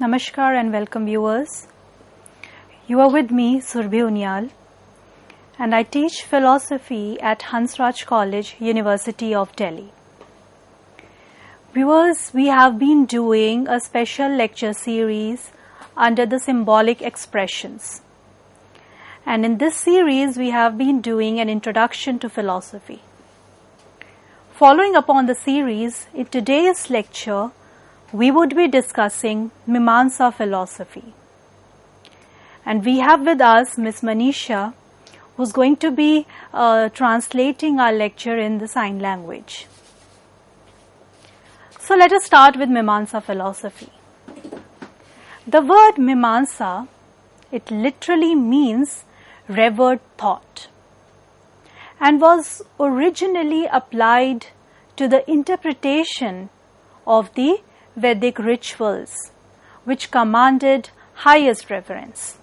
Namaskar and welcome viewers. You are with me, Surbhi Unyal, and I teach philosophy at Hansraj College, University of Delhi. Viewers, we have been doing a special lecture series under the symbolic expressions. And in this series, we have been doing an introduction to philosophy. Following upon the series, in today's lecture, we would be discussing Mīmāṁsā Philosophy. And we have with us Ms. Manisha, who's going to be translating our lecture in the sign language. So let us start with Mīmāṁsā Philosophy. The word Mīmāṁsā, it literally means revered thought, and was originally applied to the interpretation of the Vedic rituals, which commanded highest reverence.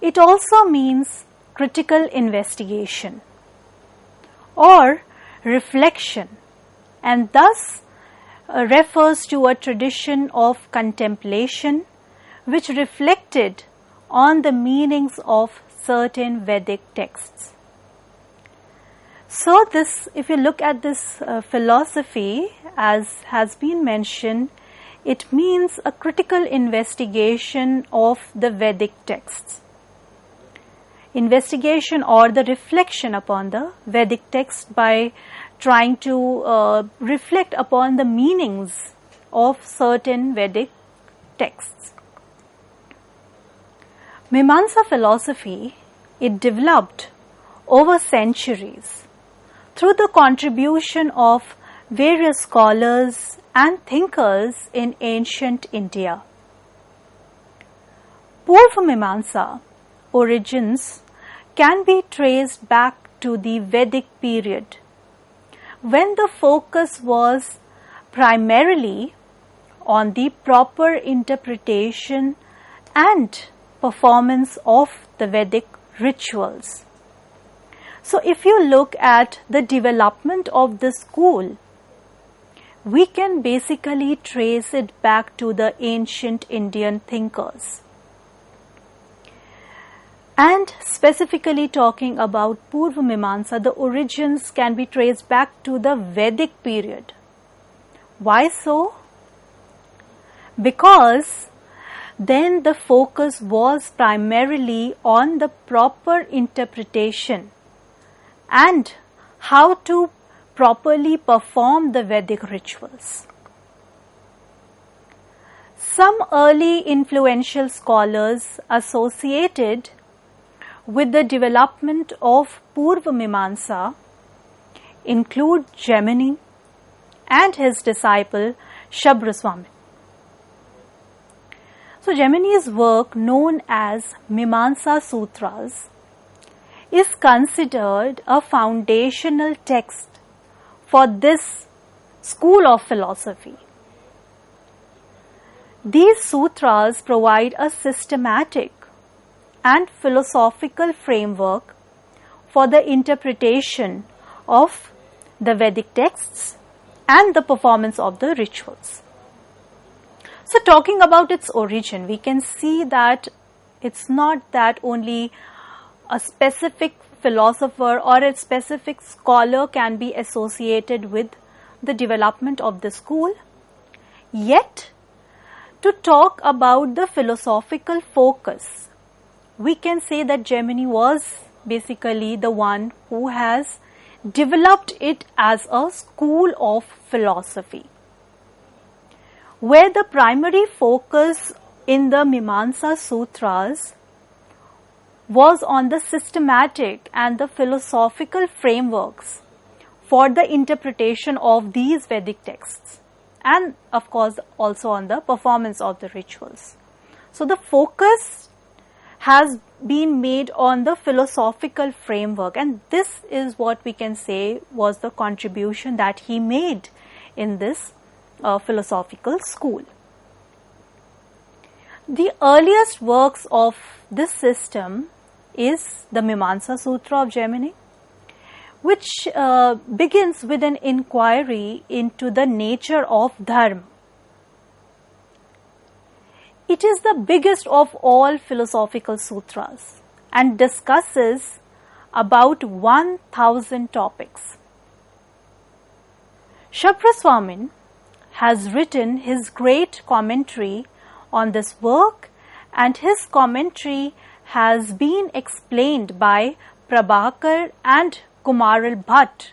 It also means critical investigation or reflection, and thus refers to a tradition of contemplation which reflected on the meanings of certain Vedic texts. So this, if you look at this philosophy, as has been mentioned, it means a critical investigation of the Vedic texts. Investigation or the reflection upon the Vedic text by trying to reflect upon the meanings of certain Vedic texts. Mīmāṁsā philosophy, it developed over centuries through the contribution of various scholars and thinkers in ancient India. Purva Mīmāṁsā origins can be traced back to the Vedic period, when the focus was primarily on the proper interpretation and performance of the Vedic rituals. So if you look at the development of the school, we can basically trace it back to the ancient Indian thinkers. And specifically talking about Purva Mīmāṁsā, the origins can be traced back to the Vedic period. Why so? Because then the focus was primarily on the proper interpretation and how to properly perform the Vedic rituals. Some early influential scholars associated with the development of Purva Mīmāṁsā include Gemini and his disciple Shabraswami. So Gemini's work, known as Mīmāṁsā Sutras, is considered a foundational text for this school of philosophy. These sutras provide a systematic and philosophical framework for the interpretation of the Vedic texts and the performance of the rituals. So talking about its origin, we can see that it's not that only a specific philosopher or a specific scholar can be associated with the development of the school. Yet, to talk about the philosophical focus, we can say that Gemini was basically the one who has developed it as a school of philosophy, where the primary focus in the Mīmāṁsā Sutras was on the systematic and the philosophical frameworks for the interpretation of these Vedic texts, and of course also on the performance of the rituals. So the focus has been made on the philosophical framework, and this is what we can say was the contribution that he made in this philosophical school. The earliest works of this system is the Mīmāṁsā Sutra of Gemini, which begins with an inquiry into the nature of dharma. It is the biggest of all philosophical sutras and discusses about 1000 topics. Shabraswamin has written his great commentary on this work, and his commentary has been explained by Prabhakar and Kumaral Bhatt,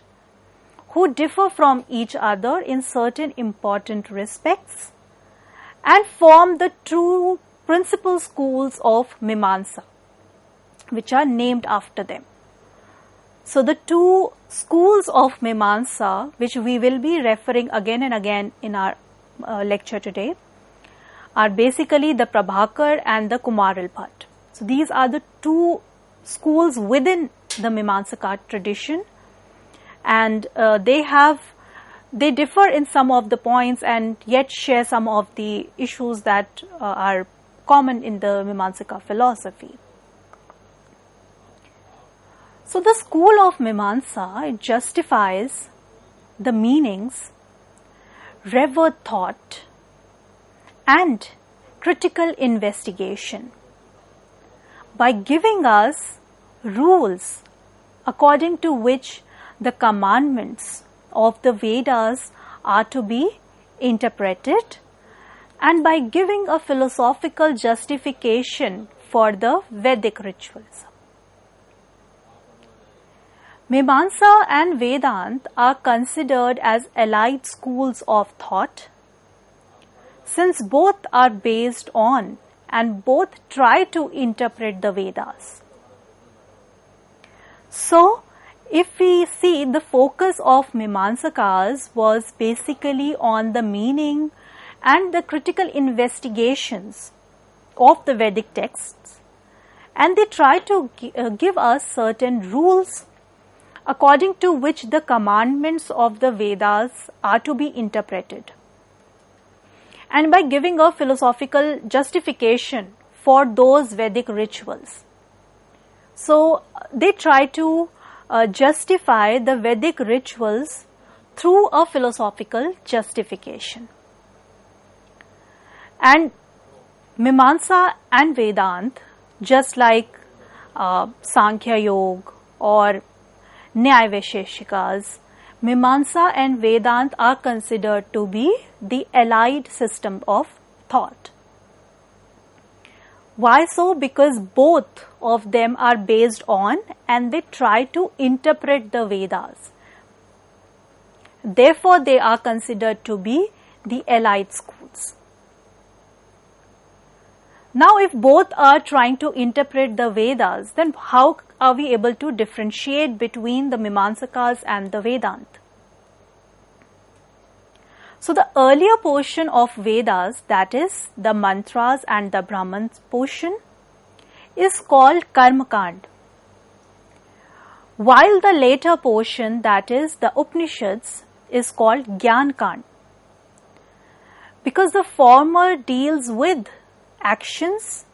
who differ from each other in certain important respects and form the two principal schools of Mīmāṁsā, which are named after them. So the two schools of Mīmāṁsā, which we will be referring again and again in our lecture today, are basically the Prabhakar and the Kumaral Bhatt. So these are the two schools within the Mīmāṁsaka tradition, and they differ in some of the points and yet share some of the issues that are common in the Mīmāṁsaka philosophy. So the school of Mīmāṁsā justifies the meanings, revered thought, and critical investigation by giving us rules according to which the commandments of the Vedas are to be interpreted, and by giving a philosophical justification for the Vedic rituals. Mīmāṁsā and Vedanta are considered as allied schools of thought, since both are based on and both try to interpret the Vedas. So, if we see, the focus of Mīmāṁsakas was basically on the meaning and the critical investigations of the Vedic texts, and they try to give us certain rules according to which the commandments of the Vedas are to be interpreted, and by giving a philosophical justification for those Vedic rituals. So they try to justify the Vedic rituals through a philosophical justification. And Mīmāṁsā and Vedanta, just like Sankhya Yoga or Nyaya Vaisheshikas, Mīmāṁsā and Vedanta are considered to be the allied system of thought. Why so? Because both of them are based on and they try to interpret the Vedas. Therefore, they are considered to be the allied schools. Now, if both are trying to interpret the Vedas, then how are we able to differentiate between the Mīmāṁsakas and the Vedanta? So, the earlier portion of Vedas, that is the mantras and the Brahman portion, is called Karmakand, while the later portion, that is the Upanishads, is called Jnanakand, because the former deals with actions,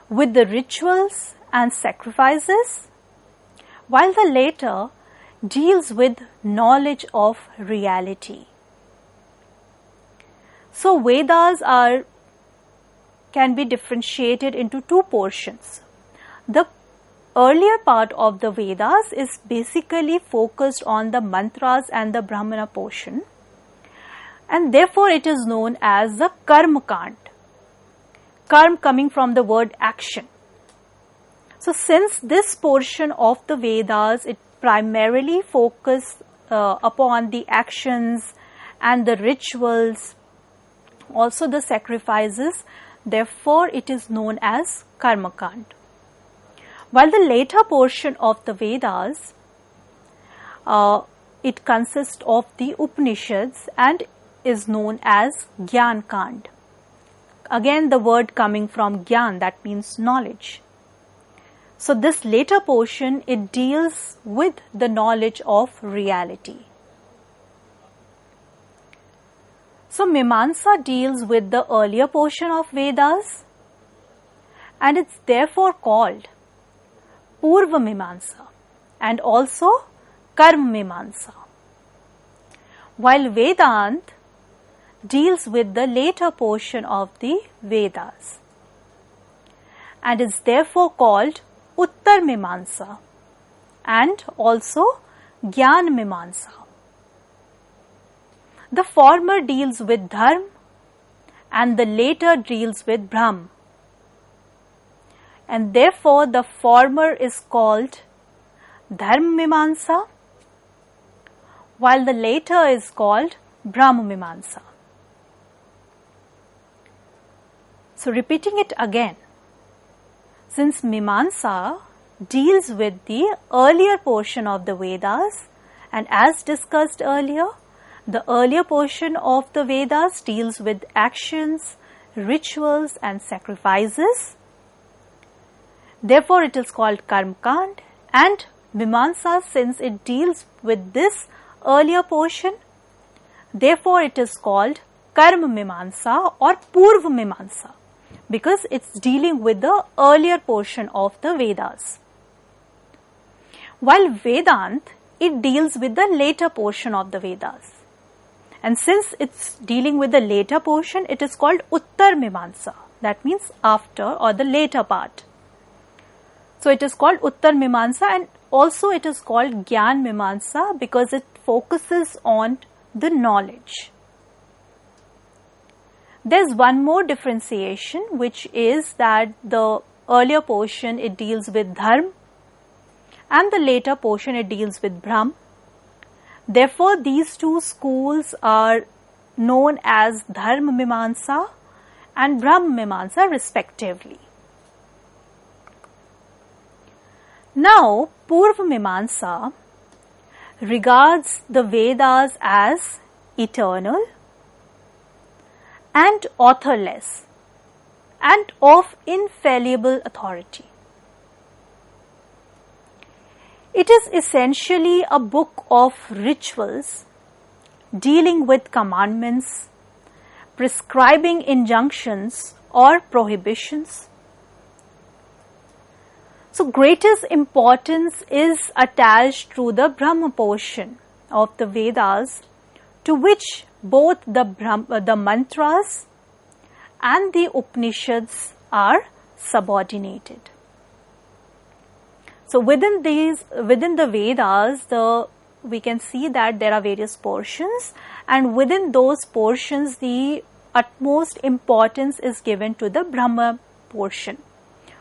with the rituals and sacrifices, while the later deals with knowledge of reality. So Vedas can be differentiated into two portions. The earlier part of the Vedas is basically focused on the mantras and the Brahmana portion, and therefore it is known as the Karmakand. Karma coming from the word action. So since this portion of the Vedas, it primarily focuses upon the actions and the rituals, also the sacrifices, therefore it is known as Karmakand. While the later portion of the Vedas, it consists of the Upanishads and is known as Jnanakand. Again, the word coming from Jnan, that means knowledge. So this later portion, it deals with the knowledge of reality. So Mīmāṁsā deals with the earlier portion of Vedas, and it's therefore called Purva Mīmāṁsā and also Karma Mīmāṁsā. While Vedanta deals with the later portion of the Vedas and is therefore called Uttar Mīmāṁsā and also Gyan Mīmāṁsā. The former deals with Dharma and the later deals with Brahma, and therefore the former is called Dharma Mīmāṁsā while the later is called Brahma Mīmāṁsā. So repeating it again, since Mīmāṁsā deals with the earlier portion of the Vedas, and as discussed earlier, the earlier portion of the Vedas deals with actions, rituals and sacrifices. Therefore, it is called Karma Kand, and Mīmāṁsā, since it deals with this earlier portion, therefore it is called Karma Mīmāṁsā or Purva Mīmāṁsā, because it's dealing with the earlier portion of the Vedas. While Vedant, it deals with the later portion of the Vedas. And since it's dealing with the later portion, it is called Uttar Mīmāṁsā. That means after or the later part. So it is called Uttar Mīmāṁsā, and also it is called Gyan Mīmāṁsā because it focuses on the knowledge. There's one more differentiation, which is that the earlier portion it deals with Dharma and the later portion it deals with Brahma. Therefore, these two schools are known as Dharma Mīmāṁsā and Brahma Mīmāṁsā respectively. Now, Purva Mīmāṁsā regards the Vedas as eternal and authorless and of infallible authority. It is essentially a book of rituals dealing with commandments, prescribing injunctions or prohibitions. So, greatest importance is attached to the Brahma portion of the Vedas, to which both the mantras and the Upanishads are subordinated. So within the Vedas, we can see that there are various portions, and within those portions, the utmost importance is given to the Brahma portion,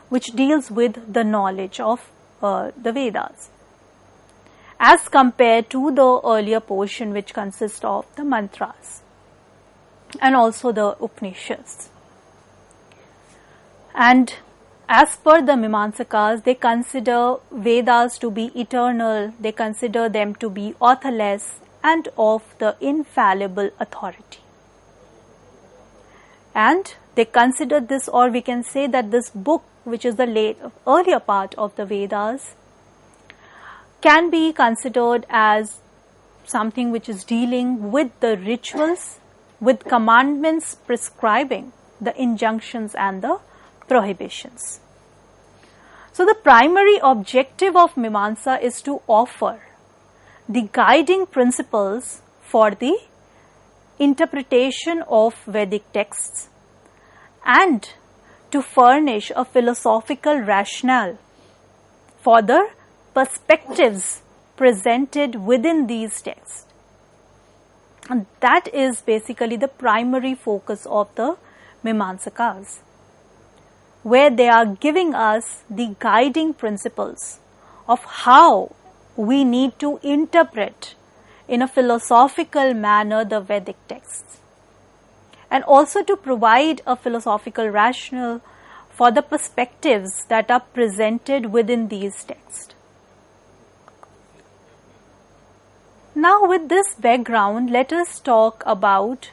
which deals with the knowledge of the Vedas, as compared to the earlier portion, which consists of the mantras and also the Upanishads. And as per the Mīmāṁsakas, they consider Vedas to be eternal, they consider them to be authorless and of the infallible authority. And they consider this, or we can say that this book, which is the earlier part of the Vedas, can be considered as something which is dealing with the rituals, with commandments prescribing the injunctions and the prohibitions. So the primary objective of Mīmāṁsā is to offer the guiding principles for the interpretation of Vedic texts and to furnish a philosophical rationale for the perspectives presented within these texts. And that is basically the primary focus of the Mīmāṁsakas, where they are giving us the guiding principles of how we need to interpret in a philosophical manner the Vedic texts, and also to provide a philosophical rationale for the perspectives that are presented within these texts. Now, with this background, let us talk about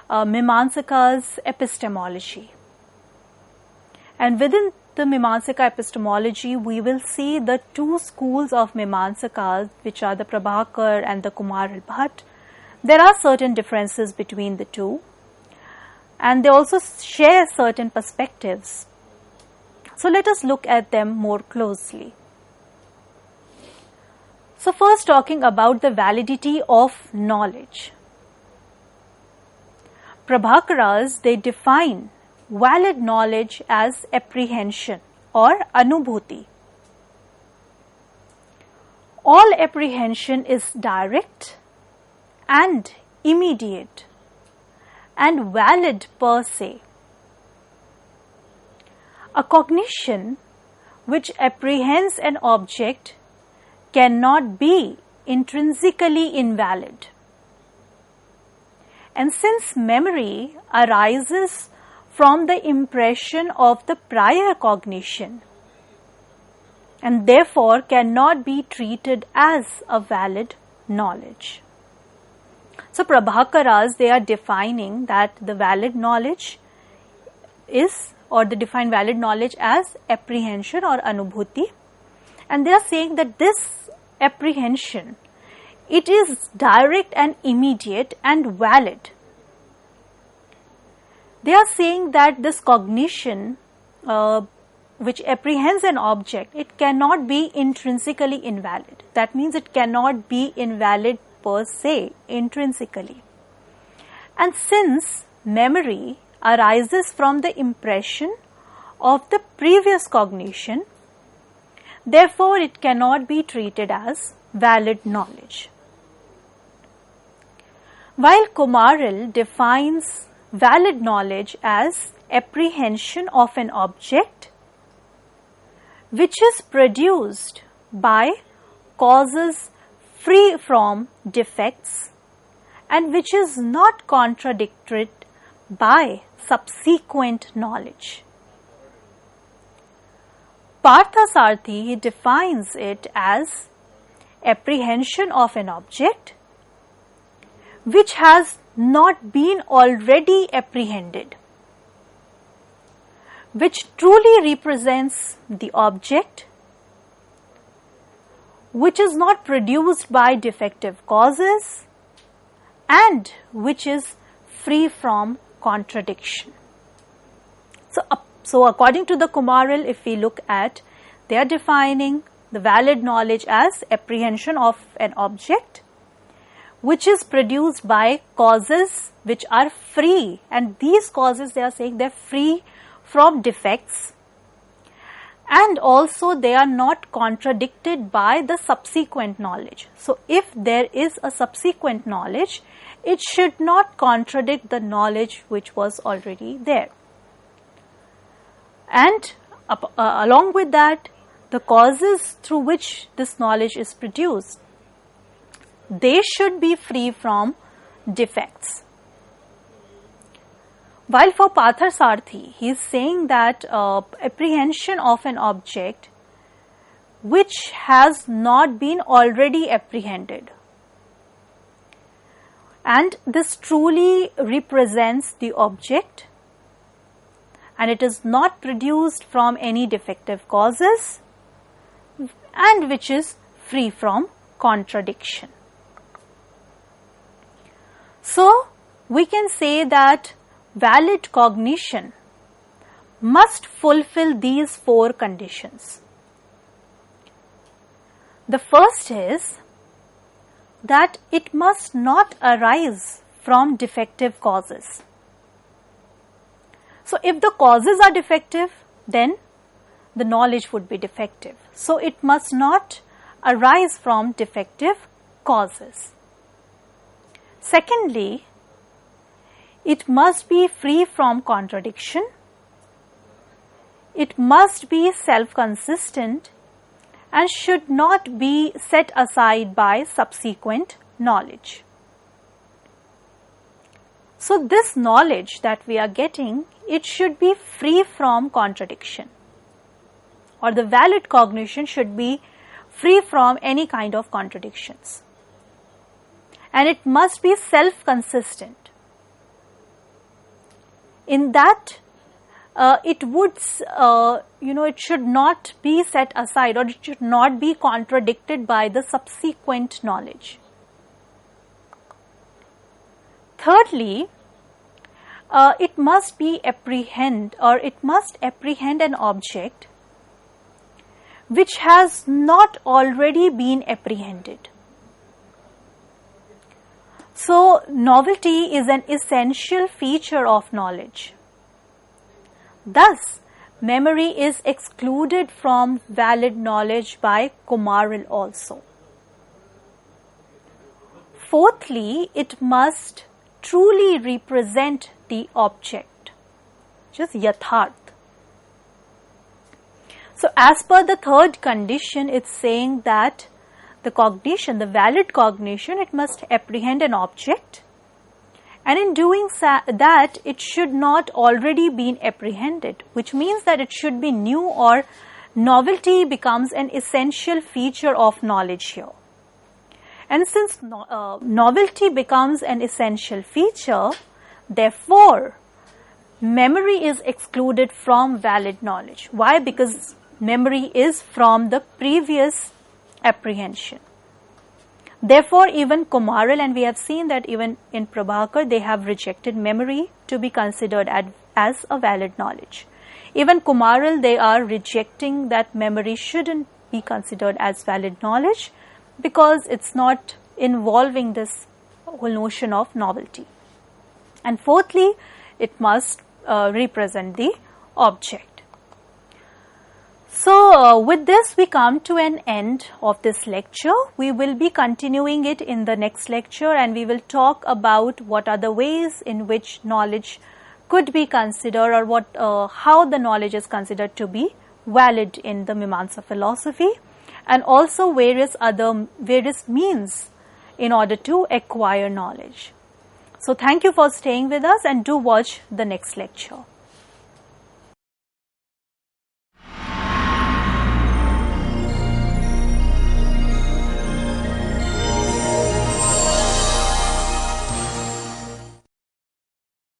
Mīmāṁsaka's epistemology. And within the Mīmāṁsaka epistemology, we will see the two schools of Mīmāṁsakas, which are the Prabhakar and the Kumar Bhatt. There are certain differences between the two, and they also share certain perspectives. So let us look at them more closely. So first, talking about the validity of knowledge. Prabhakaras, they define valid knowledge as apprehension or anubhuti. All apprehension is direct and immediate and valid per se. A cognition which apprehends an object cannot be intrinsically invalid. And since memory arises from the impression of the prior cognition and therefore cannot be treated as a valid knowledge. So Prabhakaras, they are defining that the valid knowledge is, or they define valid knowledge as apprehension or anubhuti, and they are saying that this apprehension, it is direct and immediate and valid. They are saying that this cognition which apprehends an object, it cannot be intrinsically invalid. That means it cannot be invalid per se, intrinsically. And since memory arises from the impression of the previous cognition, therefore it cannot be treated as valid knowledge. While Kumaril defines valid knowledge as apprehension of an object which is produced by causes free from defects and which is not contradicted by subsequent knowledge. Parthasarthi, he defines it as apprehension of an object which has not been already apprehended, which truly represents the object, which is not produced by defective causes and which is free from contradiction. So according to the Kumaril, if we look at, they are defining the valid knowledge as apprehension of an object which is produced by causes which are free, and these causes, they are saying, they are free from defects and also they are not contradicted by the subsequent knowledge. So if there is a subsequent knowledge, it should not contradict the knowledge which was already there. And along with that, the causes through which this knowledge is produced, they should be free from defects. While for Parthasarthi, he is saying that apprehension of an object which has not been already apprehended, and this truly represents the object and it is not produced from any defective causes and which is free from contradiction. So we can say that valid cognition must fulfill these four conditions. The first is that it must not arise from defective causes. So if the causes are defective, then the knowledge would be defective. So it must not arise from defective causes. Secondly, it must be free from contradiction. It must be self-consistent and should not be set aside by subsequent knowledge. So this knowledge that we are getting, it should be free from contradiction, or the valid cognition should be free from any kind of contradictions. And it must be self-consistent. In that, it would, it should not be set aside, or it should not be contradicted by the subsequent knowledge. Thirdly, it must apprehend an object which has not already been apprehended. So, novelty is an essential feature of knowledge. Thus, memory is excluded from valid knowledge by Kumaril also. Fourthly, it must truly represent the object, which is yatharth. So, as per the third condition, it's saying that the cognition, the valid cognition, it must apprehend an object, and in doing that, it should not already been apprehended, which means that it should be new, or novelty becomes an essential feature of knowledge here. And since novelty becomes an essential feature, therefore, memory is excluded from valid knowledge. Why? Because memory is from the previous apprehension. Therefore, even Kumaril, and we have seen that even in Prabhakar, they have rejected memory to be considered as a valid knowledge. Even Kumaril, they are rejecting that memory shouldn't be considered as valid knowledge because it's not involving this whole notion of novelty. And fourthly, it must represent the object. So, with this we come to an end of this lecture. We will be continuing it in the next lecture, and we will talk about what are the ways in which knowledge could be considered, or how the knowledge is considered to be valid in the Mīmāṁsā philosophy, and also various means in order to acquire knowledge. So, thank you for staying with us, and do watch the next lecture.